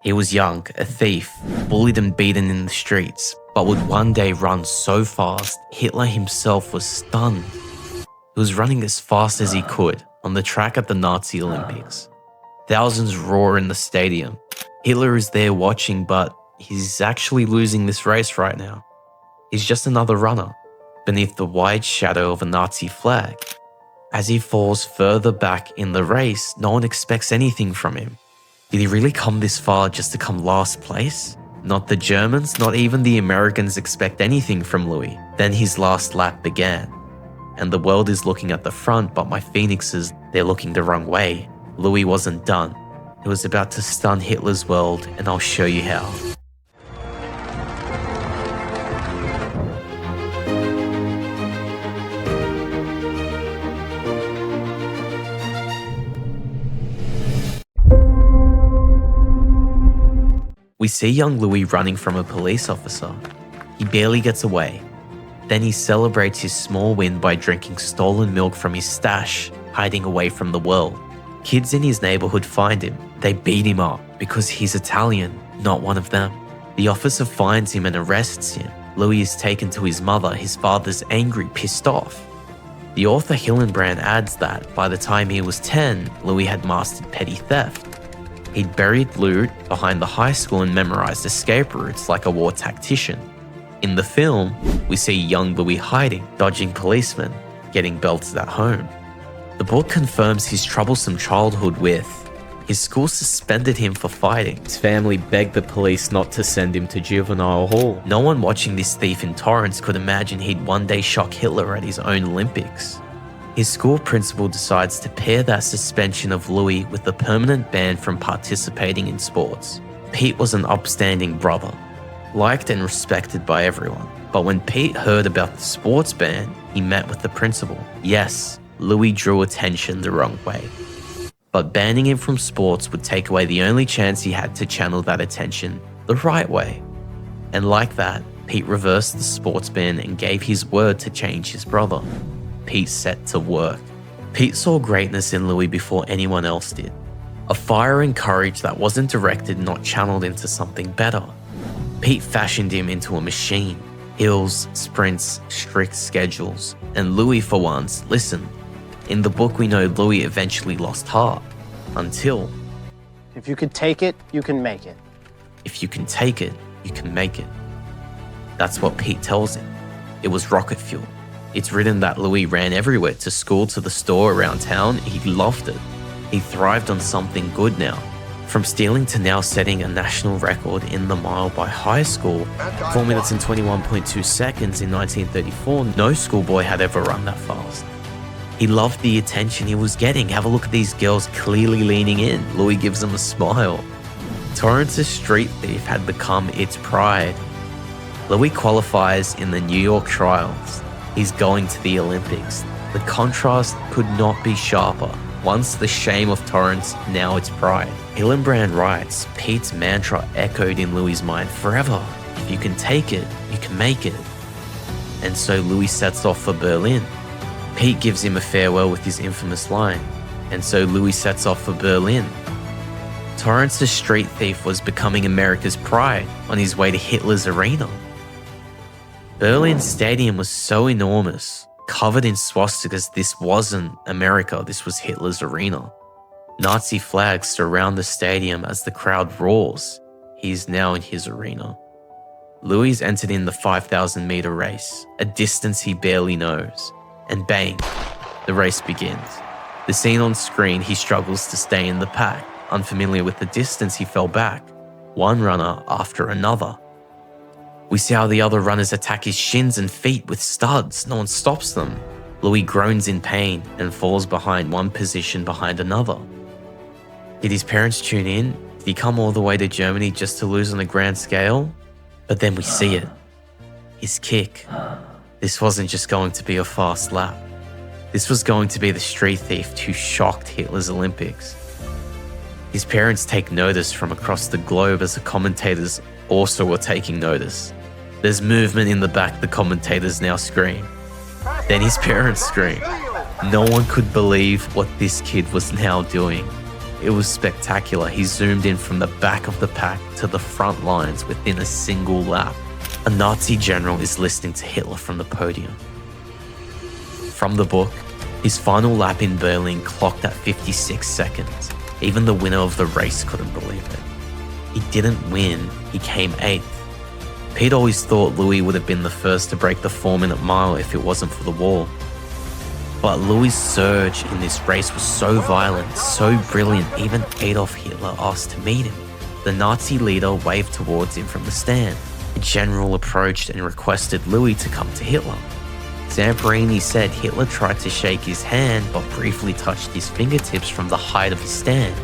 He was young, a thief, bullied and beaten in the streets, but would one day run so fast, Hitler himself was stunned. He was running as fast as he could on the track at the Nazi Olympics. Thousands roar in the stadium. Hitler is there watching, but he's actually losing this race right now. He's just another runner, beneath the wide shadow of a Nazi flag. As he falls further back in the race, no one expects anything from him. Did he really come this far just to come last place? Not the Germans, not even the Americans expect anything from Louis. Then his last lap began. And the world is looking at the front, but my phoenixes, they're looking the wrong way. Louis wasn't done. He was about to stun Hitler's world, and I'll show you how. We see young Louis running from a police officer. He barely gets away. Then he celebrates his small win by drinking stolen milk from his stash, hiding away from the world. Kids in his neighborhood find him. They beat him up because he's Italian, not one of them. The officer finds him and arrests him. Louis is taken to his mother. His father's angry, pissed off. The author Hillenbrand adds that by the time he was 10, Louis had mastered petty theft. He'd buried loot behind the high school and memorized escape routes like a war tactician. In the film, we see young Louis hiding, dodging policemen, getting belted at home. The book confirms his troublesome childhood with his school suspended him for fighting. His family begged the police not to send him to juvenile hall. No one watching this thief in Torrance could imagine he'd one day shock Hitler at his own Olympics. His school principal decides to pair that suspension of Louis with a permanent ban from participating in sports. Pete was an upstanding brother, liked and respected by everyone. But when Pete heard about the sports ban, he met with the principal. Yes, Louis drew attention the wrong way. But banning him from sports would take away the only chance he had to channel that attention the right way. And like that, Pete reversed the sports ban and gave his word to change his brother. Pete set to work. Pete saw greatness in Louis before anyone else did. A fire and courage that wasn't directed, not channeled into something better. Pete fashioned him into a machine. Hills, sprints, strict schedules. And Louis, for once, listened. In the book, we know Louis eventually lost heart. Until... If you could take it, you can make it. If you can take it, you can make it. That's what Pete tells him. It was rocket fuel. It's written that Louis ran everywhere, to school, to the store, around town. He loved it. He thrived on something good now. From stealing to now setting a national record in the mile by high school, 4 minutes and 21.2 seconds in 1934, no schoolboy had ever run that fast. He loved the attention he was getting. Have a look at these girls clearly leaning in. Louis gives them a smile. Torrance's street thief had become its pride. Louis qualifies in the New York trials. He's going to the Olympics. The contrast could not be sharper. Once the shame of Torrance, now it's pride. Hillenbrand writes, Pete's mantra echoed in Louis' mind forever. If you can take it, you can make it. And so Louis sets off for Berlin. Pete gives him a farewell with his infamous line. And so Louis sets off for Berlin. Torrance's street thief was becoming America's pride on his way to Hitler's arena. Berlin Stadium was so enormous, covered in swastikas. This wasn't America, this was Hitler's arena. Nazi flags surround the stadium as the crowd roars. He's now in his arena. Louis entered in the 5,000 meter race, a distance he barely knows. And bang, the race begins. The scene on screen, he struggles to stay in the pack. Unfamiliar with the distance, he fell back, one runner after another. We see how the other runners attack his shins and feet with studs. No one stops them. Louis groans in pain and falls behind, one position behind another. Did his parents tune in? Did he come all the way to Germany just to lose on a grand scale? But then we see it. His kick. This wasn't just going to be a fast lap. This was going to be the street thief who shocked Hitler's Olympics. His parents take notice from across the globe as the commentators also were taking notice. There's movement in the back, the commentators now scream. Then his parents scream. No one could believe what this kid was now doing. It was spectacular. He zoomed in from the back of the pack to the front lines within a single lap. A Nazi general is listening to Hitler from the podium. From the book, his final lap in Berlin clocked at 56 seconds. Even the winner of the race couldn't believe it. He didn't win, he came 8th. Pete always thought Louis would have been the first to break the 4-minute mile if it wasn't for the war. But Louis' surge in this race was so violent, so brilliant, even Adolf Hitler asked to meet him. The Nazi leader waved towards him from the stand. A general approached and requested Louis to come to Hitler. Zamperini said Hitler tried to shake his hand but briefly touched his fingertips from the height of his stand.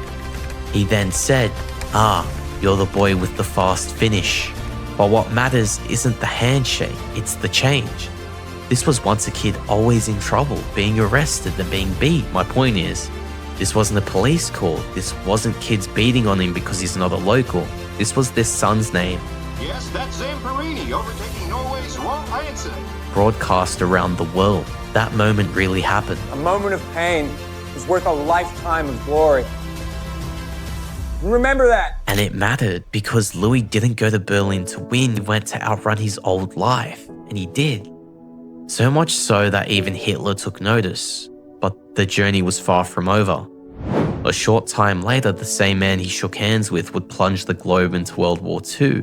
He then said, "Ah, you're the boy with the fast finish. But what matters isn't the handshake, it's the change." This was once a kid always in trouble, being arrested and being beat. My point is, this wasn't a police call. This wasn't kids beating on him because he's not a local. This was their son's name. Yes, that's Zamperini overtaking Norway's Roald Hansen. Broadcast around the world. That moment really happened. A moment of pain is worth a lifetime of glory. Remember that. And it mattered because Louis didn't go to Berlin to win. He went to outrun his old life. And he did. So much so that even Hitler took notice. But the journey was far from over. A short time later, the same man he shook hands with would plunge the globe into World War II.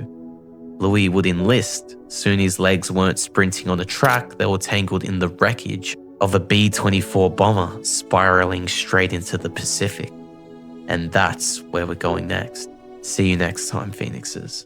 Louis would enlist. Soon his legs weren't sprinting on a track, they were tangled in the wreckage of a B-24 bomber spiraling straight into the Pacific. And that's where we're going next. See you next time, Phoenixes.